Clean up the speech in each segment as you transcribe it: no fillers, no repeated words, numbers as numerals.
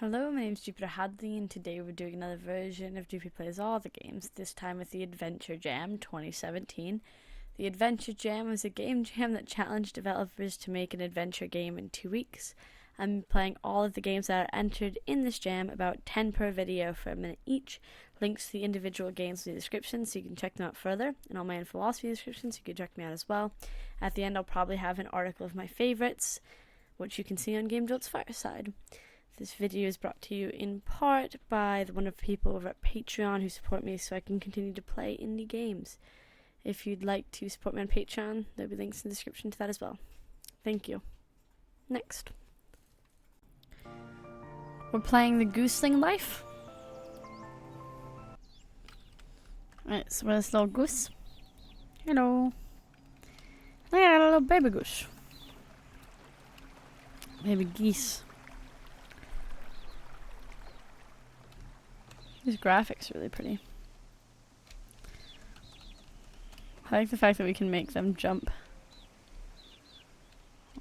Hello, my name's Jupiter Hadley, and today we're doing another version of Jupi Plays All the Games, this time with the Adventure Jam 2017. The Adventure Jam was a game jam that challenged developers to make an adventure game in 2 weeks. I'm playing all of the games that are entered in this jam, about 10 per video for a minute each. Links to the individual games in the description so you can check them out further, and all my info will also be in the description so you can check me out as well. At the end I'll probably have an article of my favourites, which you can see on Game Jolt's Fireside. This video is brought to you in part by the wonderful people over at Patreon who support me so I can continue to play indie games. If you'd like to support me on Patreon, there'll be links in the description to that as well. Thank you. Next. We're playing the Gosling Life. Alright, so we're this little goose. Hello. I got a little baby goose. Baby geese. These graphics are really pretty. I like the fact that we can make them jump.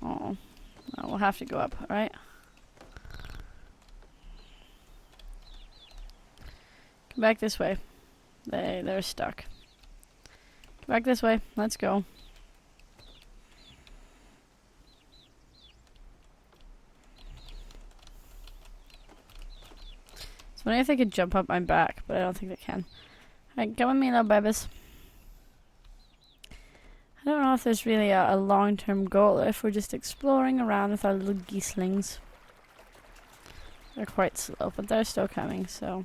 Oh, we'll have to go up, alright? Come back this way. They're stuck. Come back this way. Let's go. I was wondering if they could jump up my back, but I don't think they can. Alright, come with me, little babies. I don't know if there's really a long-term goal, or if we're just exploring around with our little geeslings. They're quite slow, but they're still coming, so...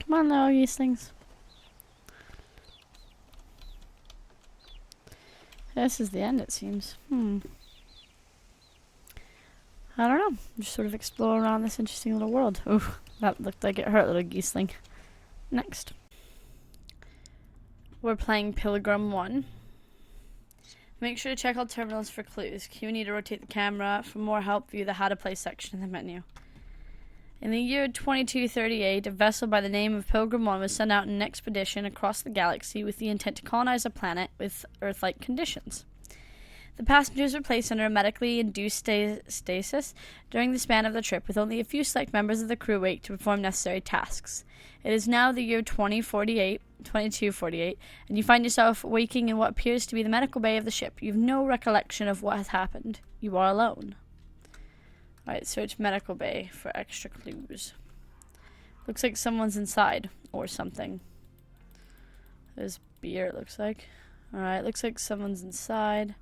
Come on, little geeslings. This is the end, it seems. I don't know. Just sort of explore around this interesting little world. Ooh, that looked like it hurt, little geeseling. Next. We're playing Pilgrim 1. Make sure to check all terminals for clues. You need to rotate the camera. For more help, view the How to Play section in the menu. In the year 2238, a vessel by the name of Pilgrim 1 was sent out in an expedition across the galaxy with the intent to colonize a planet with Earth-like conditions. The passengers were placed under a medically induced stasis during the span of the trip, with only a few select members of the crew awake to perform necessary tasks. It is now the year 2248, and you find yourself waking in what appears to be the medical bay of the ship. You have no recollection of what has happened. You are alone. Alright, search medical bay for extra clues. Looks like someone's inside, or something. There's beer, it looks like. Alright, looks like someone's inside.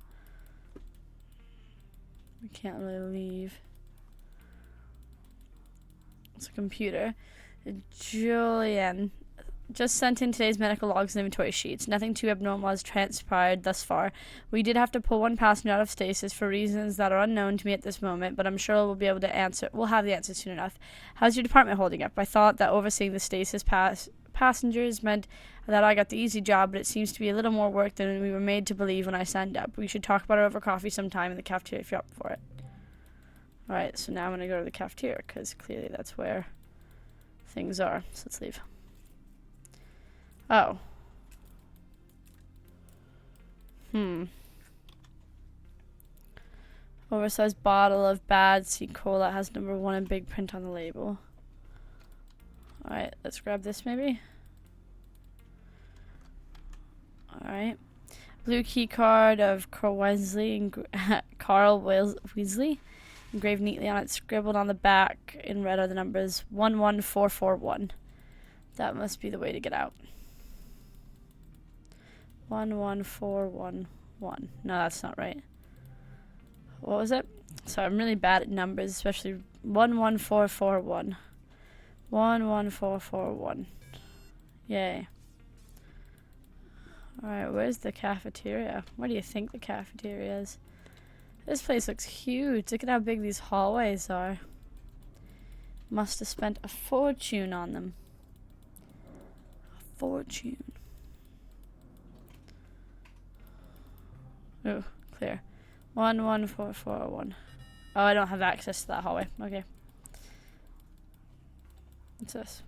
We can't really leave. It's a computer. Julian just sent in today's medical logs and inventory sheets. Nothing too abnormal has transpired thus far. We did have to pull one passenger out of stasis for reasons that are unknown to me at this moment, but I'm sure we'll be able to answer. We'll have the answer soon enough. How's your department holding up? I thought that overseeing the stasis passengers meant that I got the easy job, but it seems to be a little more work than we were made to believe when I signed up. We should talk about it over coffee sometime in the cafeteria if you're up for it. Alright, so now I'm going to go to the cafeteria, because clearly that's where things are. So let's leave. Oh. Oversized bottle of bad sea cola has number 1 in big print on the label. Alright, let's grab this maybe. Alright. Blue key card of Carl Weasley, engraved neatly on it, scribbled on the back in red are the numbers 11441. That must be the way to get out. 11411. No, that's not right. What was it? So I'm really bad at numbers, especially 11441. 11441. Yay. Alright, where's the cafeteria? Where do you think the cafeteria is? This place looks huge. Look at how big these hallways are. Must have spent a fortune on them. A fortune. Oh, clear. 11441. Oh, I don't have access to that hallway. Okay. What's this?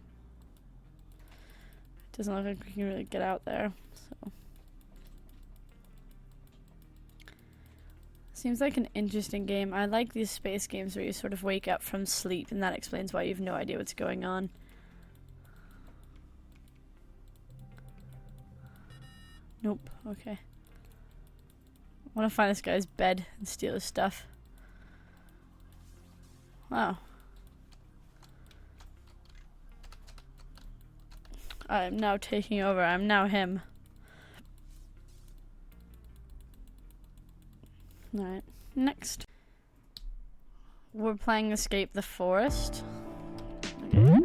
It doesn't look like we can really get out there, so. Seems like an interesting game. I like these space games where you sort of wake up from sleep and that explains why you have no idea what's going on. Nope. Okay. I want to find this guy's bed and steal his stuff. Wow. I am now taking over. I'm now him. Alright, next. We're playing Escape the Forest. Okay.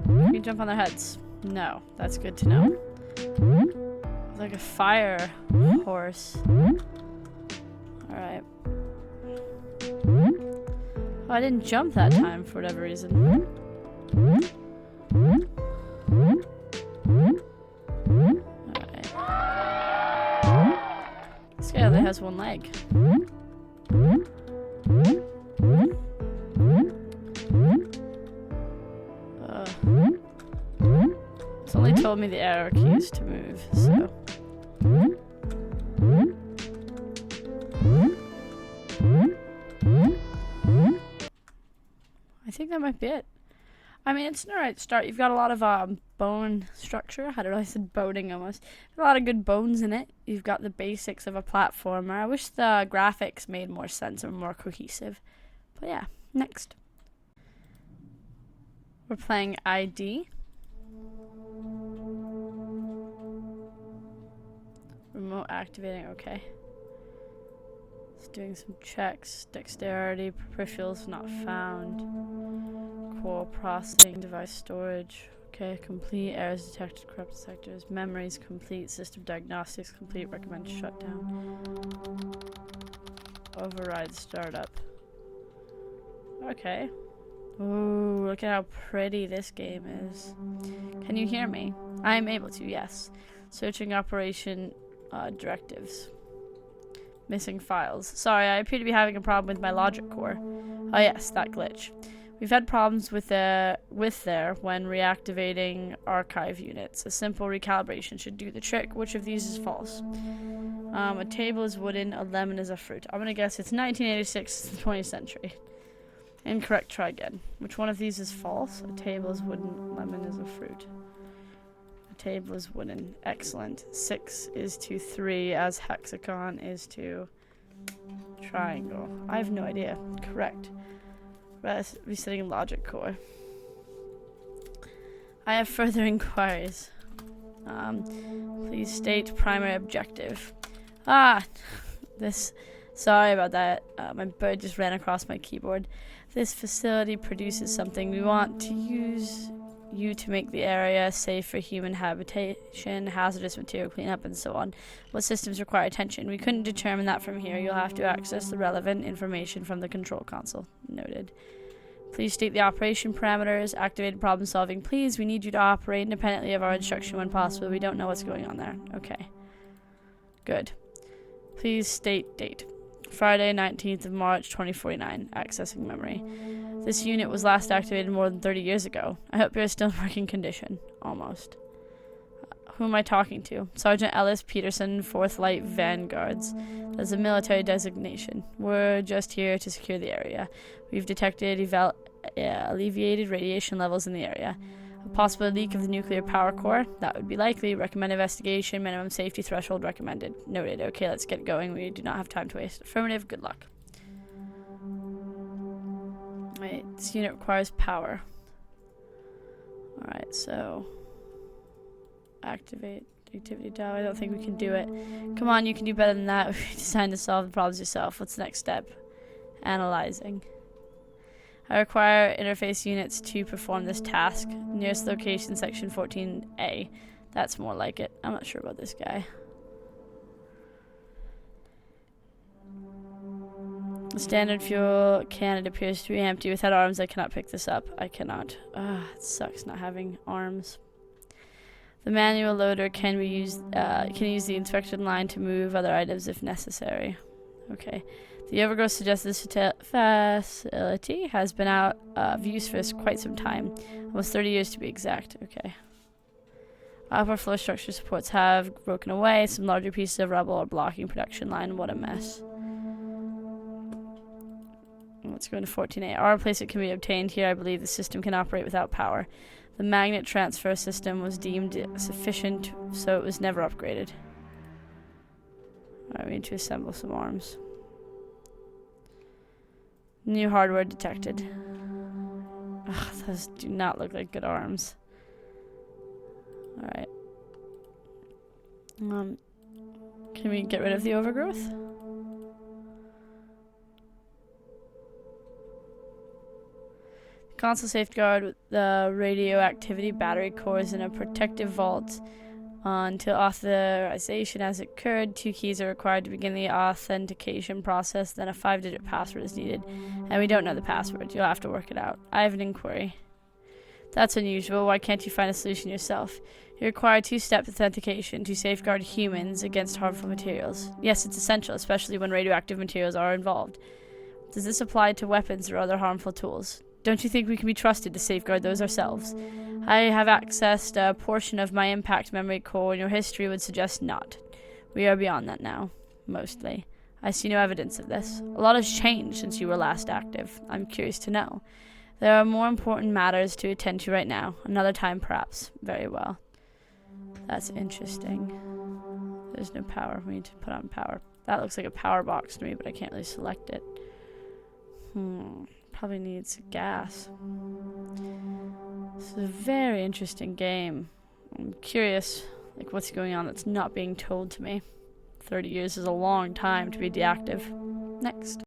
Can you jump on their heads? No, that's good to know. It's like a fire horse. Alright. Oh, I didn't jump that time for whatever reason. This guy only has one leg. It's only told me the arrow keys to move, so. I think that might be it. I mean, it's an alright start. You've got a lot of bone structure. I don't know, I said boning almost. A lot of good bones in it. You've got the basics of a platformer. I wish the graphics made more sense and were more cohesive. But yeah, next. We're playing ID. Remote activating, okay. It's doing some checks. Dexterity, peripherals not found. Core processing, device storage. Okay, complete. Errors detected, corrupted sectors. Memories complete. System diagnostics complete. Recommend shutdown. Override startup. Okay. Ooh, look at how pretty this game is. Can you hear me? I am able to, yes. Searching operation directives. Missing files. Sorry, I appear to be having a problem with my logic core. Oh yes, that glitch. We've had problems with there when reactivating archive units. A simple recalibration should do the trick. Which of these is false? A table is wooden, a lemon is a fruit. I'm gonna guess it's 1986, the 20th century. Incorrect, try again. Which one of these is false? A table is wooden, lemon is a fruit. A table is wooden. Excellent. 6 is to 3 as hexagon is to triangle. I have no idea. Correct. Resetting logic core. I have further inquiries. Please state primary objective. Sorry about that. My bird just ran across my keyboard. This facility produces something. We want to use you to make the area safe for human habitation, hazardous material cleanup, and so on. What systems require attention? We couldn't determine that from here. You'll have to access the relevant information from the control console. Noted. Please state the operation parameters. Activated problem solving. Please, we need you to operate independently of our instruction when possible. We don't know what's going on there. Okay. Good. Please state date. Friday, 19th of March, 2049. Accessing memory. This unit was last activated more than 30 years ago. I hope you're still in working condition. Almost. Who am I talking to? Sergeant Ellis Peterson, 4th Light Vanguards. That's a military designation. We're just here to secure the area. We've detected alleviated radiation levels in the area. A possible leak of the nuclear power core? That would be likely. Recommend investigation. Minimum safety threshold recommended. Noted. Okay, let's get going. We do not have time to waste. Affirmative. Good luck. Wait, this unit requires power. Alright, so activate activity tower. I don't think we can do it. Come on, you can do better than that. We've designed to solve the problems yourself. What's the next step? Analyzing. I require interface units to perform this task. Nearest location, section 14A. That's more like it. I'm not sure about this guy. The standard fuel can, it appears to be empty. Without arms, I cannot pick this up. I cannot. It sucks not having arms. The manual loader can use the inspection line to move other items if necessary. Okay. The overgrowth suggests this facility has been out of use for quite some time. Almost 30 years to be exact. Okay. Upper floor structure supports have broken away. Some larger pieces of rubble are blocking production line. What a mess. Let's go into 14A. Our replacement can be obtained here. I believe the system can operate without power. The magnet transfer system was deemed sufficient, so it was never upgraded. Alright, we need to assemble some arms. New hardware detected. Ugh, those do not look like good arms. Alright. Can we get rid of the overgrowth? Console safeguard with the radioactivity battery cores in a protective vault until authorization has occurred. 2 keys are required to begin the authentication process, then a 5-digit password is needed. And we don't know the password. You'll have to work it out. I have an inquiry. That's unusual. Why can't you find a solution yourself? You require 2-step authentication to safeguard humans against harmful materials. Yes, it's essential, especially when radioactive materials are involved. Does this apply to weapons or other harmful tools? Don't you think we can be trusted to safeguard those ourselves? I have accessed a portion of my impact memory core, and your history would suggest not. We are beyond that now, mostly. I see no evidence of this. A lot has changed since you were last active. I'm curious to know. There are more important matters to attend to right now. Another time, perhaps. Very well. That's interesting. There's no power. We need to put on power. That looks like a power box to me, but I can't really select it. Probably needs gas. This is a very interesting game. I'm curious, like, what's going on that's not being told to me. 30 years is a long time to be deactive. Next.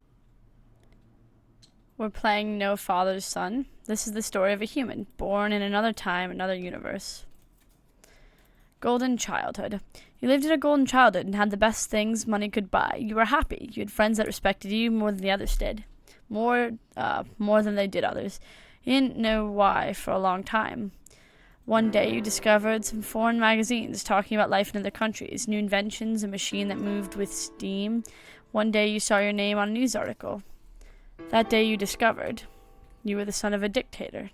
We're playing No Father's Son. This is the story of a human, born in another time, another universe. Golden childhood. You lived in a golden childhood and had the best things money could buy. You were happy. You had friends that respected you more than the others did. More than they did others. You didn't know why for a long time. One day you discovered some foreign magazines talking about life in other countries, new inventions, a machine that moved with steam. One day you saw your name on a news article. That day you discovered you were the son of a dictator.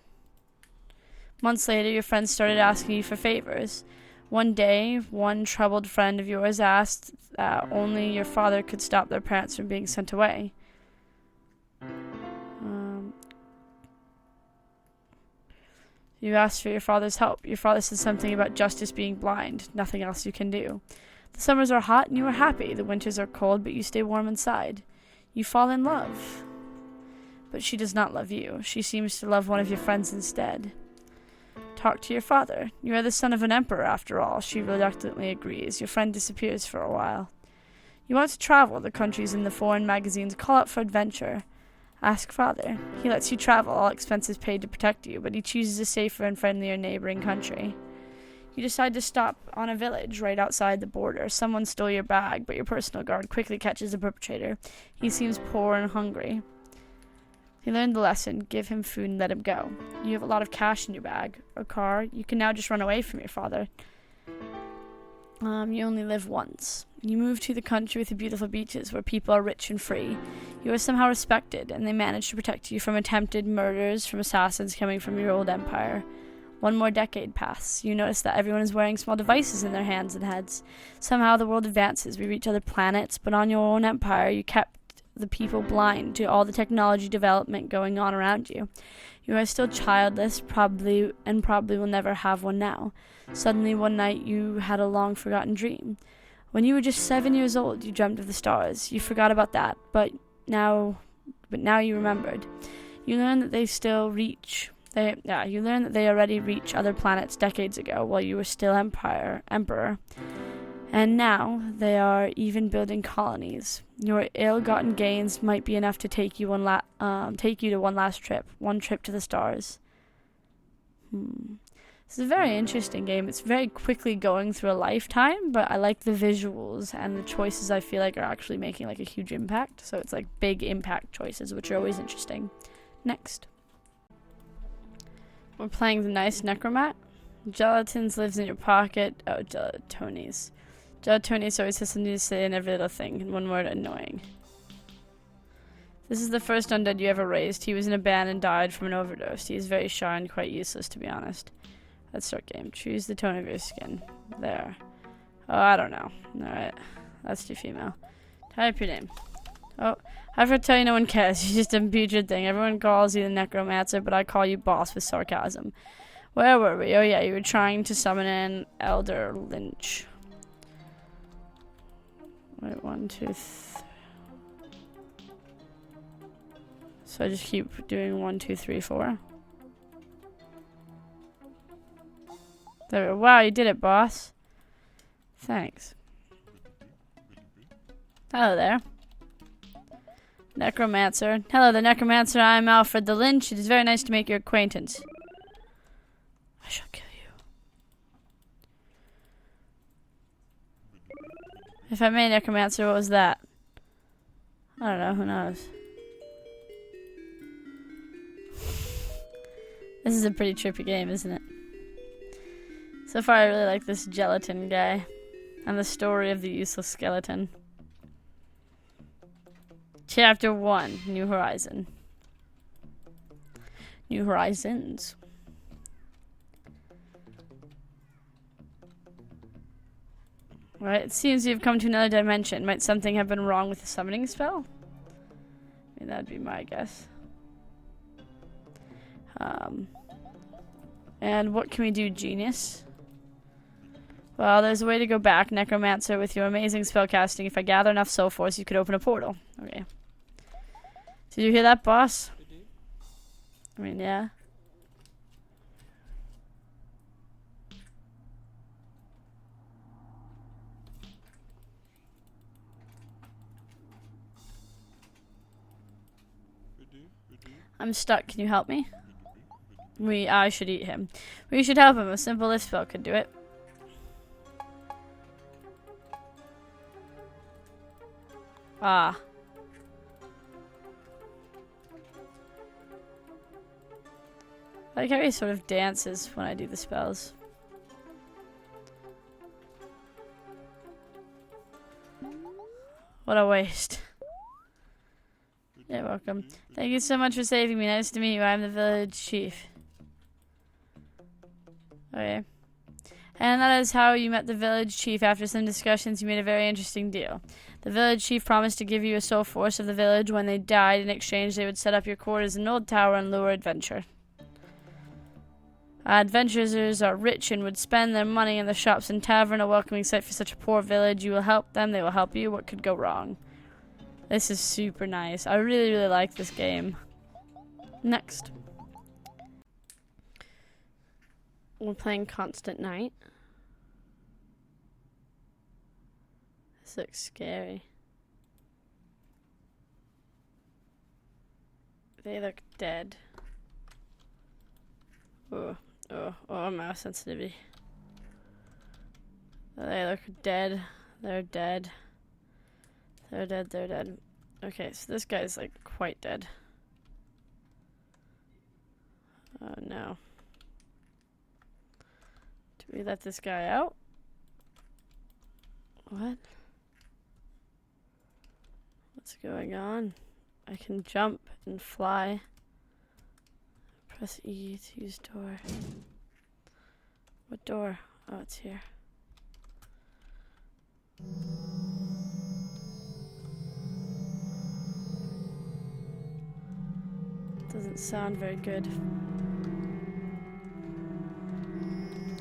Months later your friends started asking you for favors. One day, one troubled friend of yours asked that only your father could stop their parents from being sent away. You asked for your father's help. Your father said something about justice being blind. Nothing else you can do. The summers are hot and you are happy. The winters are cold, but you stay warm inside. You fall in love. But she does not love you. She seems to love one of your friends instead. Talk to your father. You are the son of an emperor, after all. She reluctantly agrees. Your friend disappears for a while. You want to travel the countries in the foreign magazines. Call out for adventure. Ask father. He lets you travel, all expenses paid to protect you, but he chooses a safer and friendlier neighboring country. You decide to stop on a village right outside the border. Someone stole your bag, but your personal guard quickly catches the perpetrator. He seems poor and hungry. You learned the lesson. Give him food and let him go. You have a lot of cash in your bag. A car. You can now just run away from your father. You only live once. You move to the country with the beautiful beaches where people are rich and free. You are somehow respected, and they manage to protect you from attempted murders from assassins coming from your old empire. One more decade passes. You notice that everyone is wearing small devices in their hands and heads. Somehow the world advances. We reach other planets, but on your own empire you kept the people blind to all the technology development going on around you. You are still childless, probably will never have one now. Suddenly one night you had a long-forgotten dream. When you were just 7 years old, you dreamt of the stars. You forgot about that, but now you remembered. You learned that they already reached other planets decades ago while you were still emperor. And now they are even building colonies. Your ill-gotten gains might be enough to take you to one last trip, one trip to the stars. This is a very interesting game. It's very quickly going through a lifetime, but I like the visuals and the choices I feel like are actually making like a huge impact. So it's like big impact choices, which are always interesting. Next. We're playing the Nice Necromancer. Gelatins lives in your pocket. Oh, Gelatonis. Gelatonis always has something to say in every little thing. In one word, annoying. This is the first undead you ever raised. He was in a band and died from an overdose. He is very shy and quite useless, to be honest. Let's start game. Choose the tone of your skin. There. Oh, I don't know. Alright. That's too female. Type your name. Oh, I forgot to tell you, no one cares. You just impute your thing. Everyone calls you the Necromancer, but I call you boss with sarcasm. Where were we? Oh yeah, you were trying to summon an Elder Lynch. Wait, 1, 2, 3. So I just keep doing 1, 2, 3, 4. There we go. Wow, you did it, boss. Thanks. Hello there. Necromancer. Hello, the Necromancer. I'm Alfred the Lynch. It is very nice to make your acquaintance. I shall kill you. If I may, Necromancer, what was that? I don't know. Who knows? This is a pretty trippy game, isn't it? So far, I really like this gelatin guy. And the story of the useless skeleton. Chapter 1, New Horizon. New Horizons. Right, it seems you've come to another dimension. Might something have been wrong with the summoning spell? I mean, that'd be my guess. And what can we do, genius? Well, there's a way to go back, Necromancer, with your amazing spellcasting. If I gather enough soul force, you could open a portal. Okay. Did you hear that, boss? I mean, yeah. I'm stuck. Can you help me? I should eat him. We should help him. A simple lift spell could do it. Ah. I like how he sort of dances when I do the spells. What a waste. You're welcome. Thank you so much for saving me. Nice to meet you. I'm the village chief. Okay. And that is how you met the village chief. After some discussions, you made a very interesting deal. The village chief promised to give you a soul force of the village when they died. In exchange, they would set up your quarters in an old tower and lure adventure. Adventurers are rich and would spend their money in the shops and tavern, a welcoming sight for such a poor village. You will help them, they will help you. What could go wrong? This is super nice. I really, really like this game. Next. We're playing Constant Night. This looks scary. They look dead. Oh, mouse sensitivity. They look dead. They're dead. They're dead. Okay, so this guy's like quite dead. Oh no. Do we let this guy out? What? What's going on? I can jump and fly. Press E to use door. What door? Oh, it's here. Doesn't sound very good.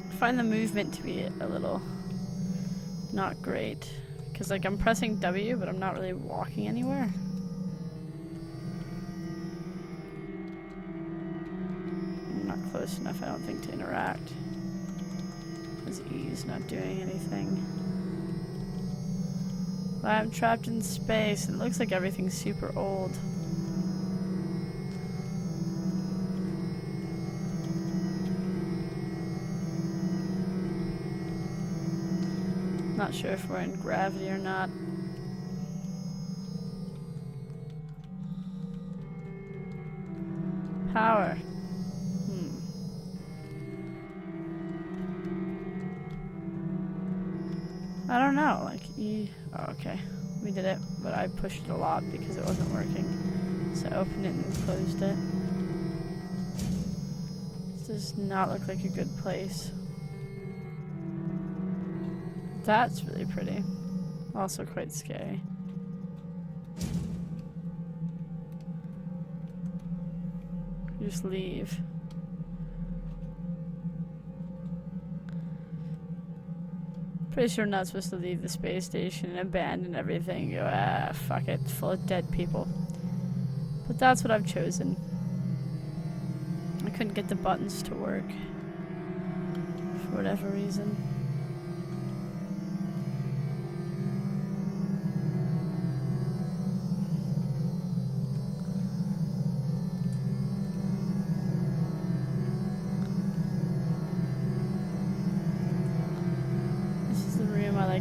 I find the movement to be a little not great. Because like I'm pressing W, but I'm not really walking anywhere. I'm not close enough, I don't think, to interact. Because E's not doing anything. I'm trapped in space. It looks like everything's super old. Not sure if we're in gravity or not. Power. I don't know, like E. Oh, okay. We did it, but I pushed it a lot because it wasn't working. So I opened it and closed it. This does not look like a good place. That's really pretty. Also quite scary. Just leave. Pretty sure I'm not supposed to leave the space station and abandon everything. Go, fuck it, it's full of dead people. But that's what I've chosen. I couldn't get the buttons to work. For whatever reason.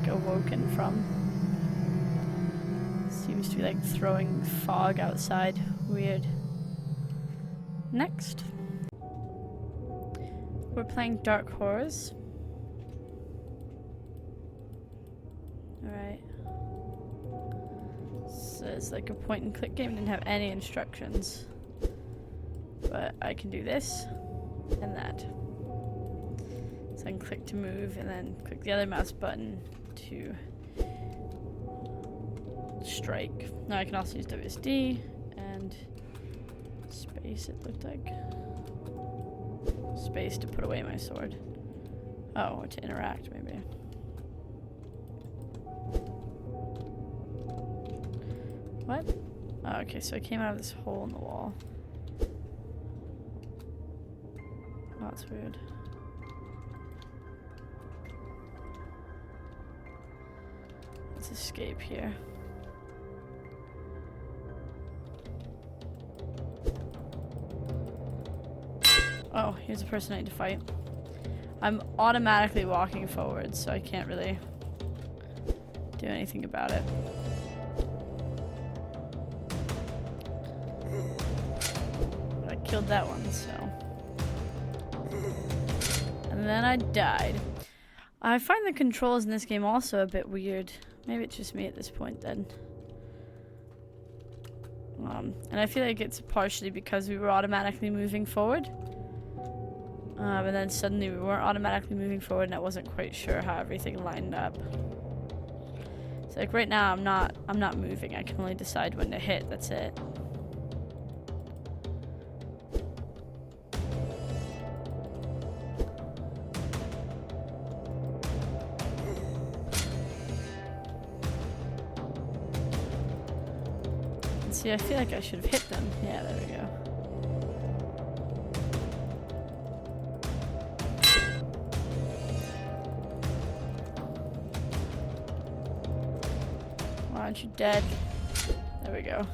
Awoken from. Seems to be like throwing fog outside. Weird. Next. We're playing Dark Horrors. Alright. So it's like a point and click game. Didn't have any instructions. But I can do this and that. So I can click to move and then click the other mouse button to strike. Now I can also use WSD and space, it looked like. Space to put away my sword. Oh, or to interact maybe. What? Oh, okay, so I came out of this hole in the wall. Oh, that's weird. Let's escape here. Oh, here's a person I need to fight. I'm automatically walking forward, so I can't really do anything about it. But I killed that one, so. And then I died. I find the controls in this game also a bit weird. Maybe it's just me at this point then. And I feel like it's partially because we were automatically moving forward. And then suddenly we weren't automatically moving forward and I wasn't quite sure how everything lined up. So like right now I'm not moving. I can only decide when to hit, that's it. See, I feel like I should have hit them. Yeah, there we go. Why aren't you dead? There we go.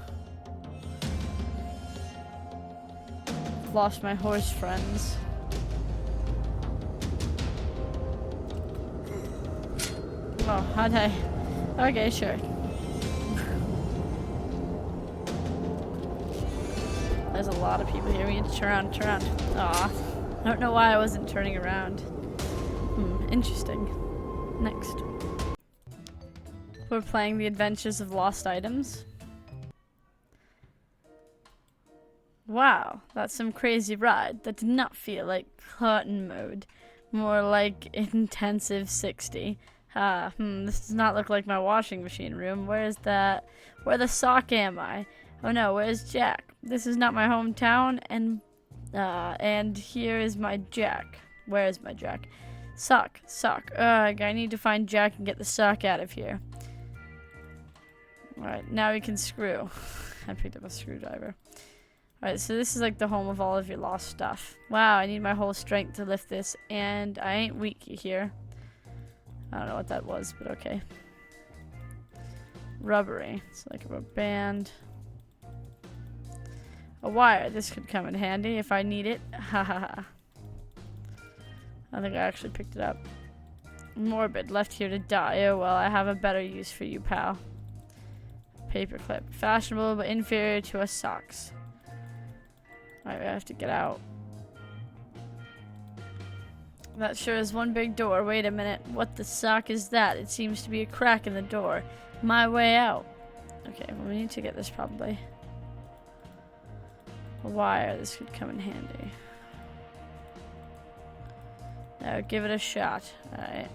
Lost my horse friends. Oh, how'd I? Okay, sure. There's a lot of people here. We need to turn around, turn around. Aw. I don't know why I wasn't turning around. Interesting. Next. We're playing The Adventures of Lost Items. Wow, that's some crazy ride. That did not feel like carton mode. More like intensive 60. This does not look like my washing machine room. Where's that? Where the sock am I? Oh no, where's Jack? This is not my hometown, and here is my Jack. Where is my Jack? Sock. I need to find Jack and get the sock out of here. Alright, now we can screw. I picked up a screwdriver. Alright, so this is like the home of all of your lost stuff. Wow, I need my whole strength to lift this, and I ain't weak here. I don't know what that was, but okay. Rubbery. It's like a rubber band. A wire. This could come in handy if I need it. Ha ha ha. I think I actually picked it up. Morbid. Left here to die. Oh well, I have a better use for you, pal. Paperclip. Fashionable but inferior to us socks. Alright, we have to get out. That sure is one big door. Wait a minute. What the sock is that? It seems to be a crack in the door. My way out. Okay, well we need to get this probably. A wire. This could come in handy. Now give it a shot. Alright.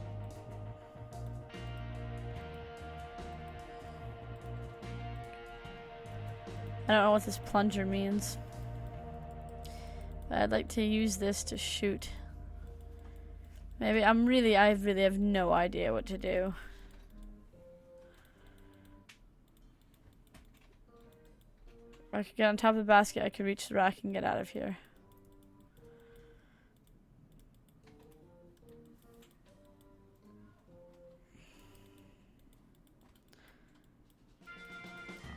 I don't know what this plunger means. But I'd like to use this to shoot. Maybe I really have no idea what to do. I could get on top of the basket, I could reach the rack and get out of here.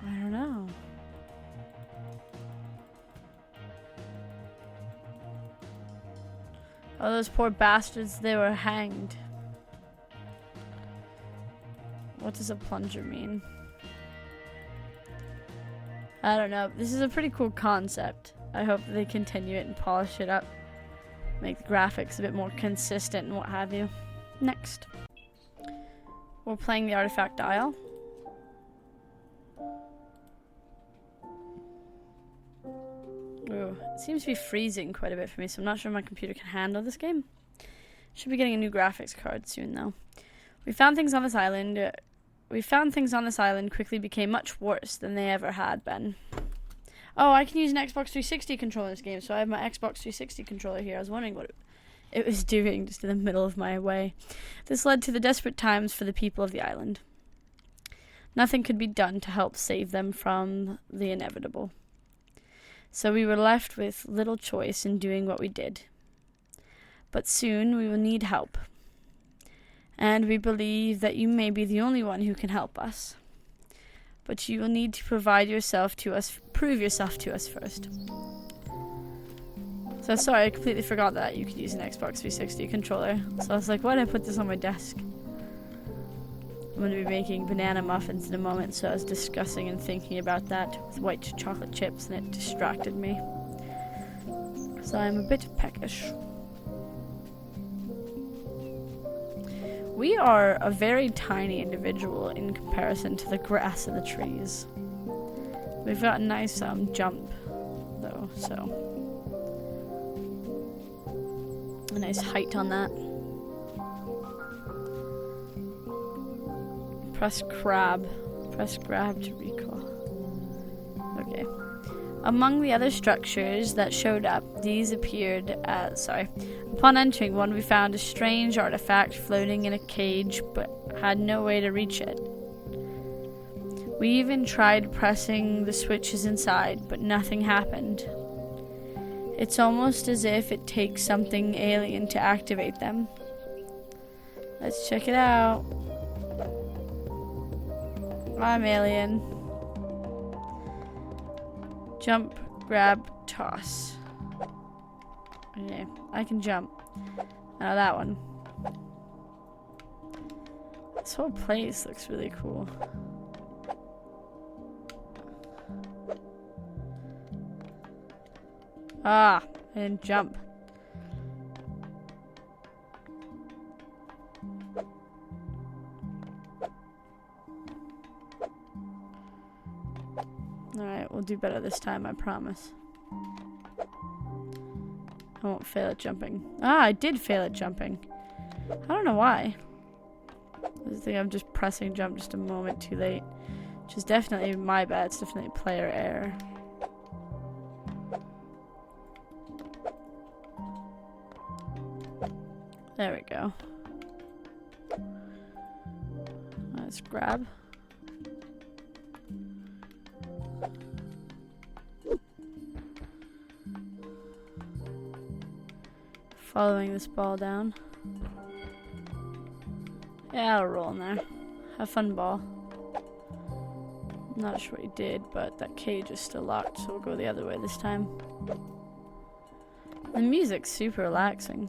I don't know. Oh, those poor bastards, they were hanged. What does a plunger mean? I don't know. This is a pretty cool concept. I hope they continue it and polish it up. Make the graphics a bit more consistent and what have you. Next. We're playing the artifact dial. Ooh, it seems to be freezing quite a bit for me, so I'm not sure my computer can handle this game. Should be getting a new graphics card soon, though. We found things on this island quickly became much worse than they ever had been. Oh, I can use an Xbox 360 controller in this game, so I have my Xbox 360 controller here. I was wondering what it was doing just in the middle of my way. This led to the desperate times for the people of the island. Nothing could be done to help save them from the inevitable. So we were left with little choice in doing what we did. But soon we will need help. And we believe that you may be the only one who can help us. But you will need to prove yourself to us first. So sorry, I completely forgot that you could use an Xbox 360 controller. So I was like, why did I put this on my desk? I'm going to be making banana muffins in a moment, so I was discussing and thinking about that with white chocolate chips, and it distracted me. So I'm a bit peckish. We are a very tiny individual in comparison to the grass and the trees. We've got a nice jump, though, so a nice height on that. Press grab to recall. Okay. Among the other structures that showed up, these appeared as, upon entering one, we found a strange artifact floating in a cage, but had no way to reach it. We even tried pressing the switches inside, but nothing happened. It's almost as if it takes something alien to activate them. Let's check it out. I'm alien. Jump, grab, toss. Okay, I can jump. Now that one. This whole place looks really cool. Ah, I didn't jump. Alright, we'll do better this time, I promise. I won't fail at jumping. Ah, I did fail at jumping. I don't know why. I think I'm just pressing jump just a moment too late. Which is definitely my bad. It's definitely player error. There we go. Let's grab. Following this ball down. Yeah, I'll roll in there. Have fun, ball. I'm not sure what he did, but that cage is still locked, so we'll go the other way this time. The music's super relaxing.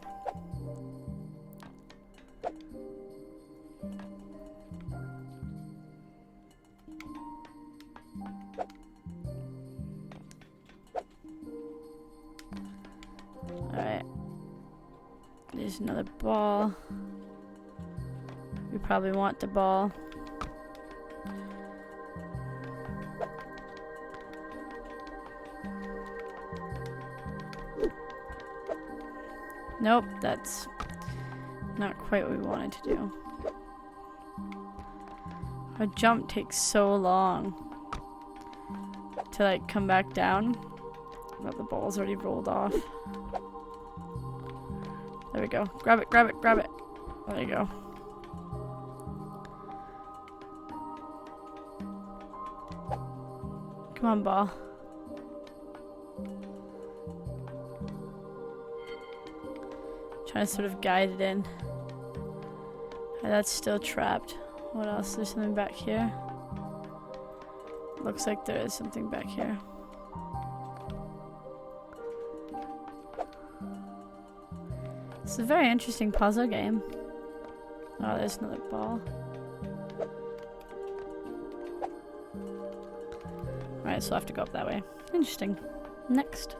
Alright. There's another ball. We probably want the ball. Nope, that's not quite what we wanted to do. Our jump takes so long to like come back down. But the ball's already rolled off. There we go. Grab it, grab it, grab it. There you go. Come on, ball. Trying to sort of guide it in. Okay, that's still trapped. What else? There's something back here. Looks like there is something back here. It's a very interesting puzzle game. Oh, there's another ball. Alright, so I have to go up that way. Interesting. Next.